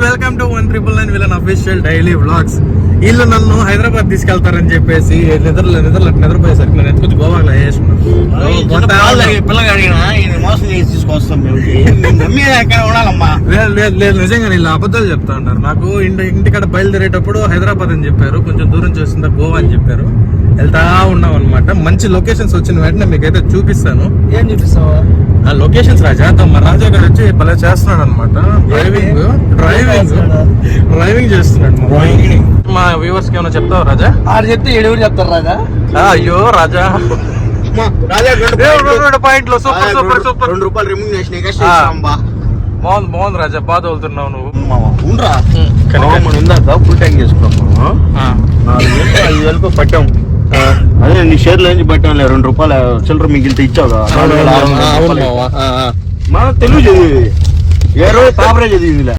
Welcome to 199 villain official daily vlogs. వీళ్ళు నన్ను హైదరాబాద్ తీసుకెళ్తారని చెప్పేసి నిద్రపోయేసరికి నేను ఎత్తుకొచ్చి గోవాలో వేసుకున్నాను. లేదు నిజంగా వీళ్ళు అబద్ధాలు చెప్తా ఉంటారు. నాకు ఇంటికాడ బయలుదేరేటప్పుడు హైదరాబాద్ అని చెప్పారు, కొంచెం దూరం చేస్తుందా గోవా అని చెప్పారు. వెళ్తా ఉన్నాం అనమాట. మంచి లొకేషన్స్ వచ్చిన వెంటనే మీకైతే చూపిస్తాను. ఏం చూపిస్తావా? ఆ లొకేషన్స్ రాజా, మా రాజా గారు వచ్చి భలే చేస్తున్నాడు అనమాట. డ్రైవింగ్ చేస్తున్నాడు. మా వ్యూవర్స్ కి ఏమైనా చెప్తావు రాజా? ఆడు చెప్తే ఏడుగురు చెప్తారు రాజా. అయ్యో రాజా, పాయింట్లు సూపర్ సూపర్ సూపర్. ₹2 బాగుంది రాజా, బాగా తోలుతున్నావు నువ్వు. ఫుల్ ట్యాంక్ చేసుకున్నాం. 5,000 పట్టాం. అదే నీ షేర్లు ఏం పట్టాం. ₹2 చిల్లర మిగిలితే ఇచ్చావు. మన తెలుగు చదివి ఏ రోజు తాపరే చదివిందిలే.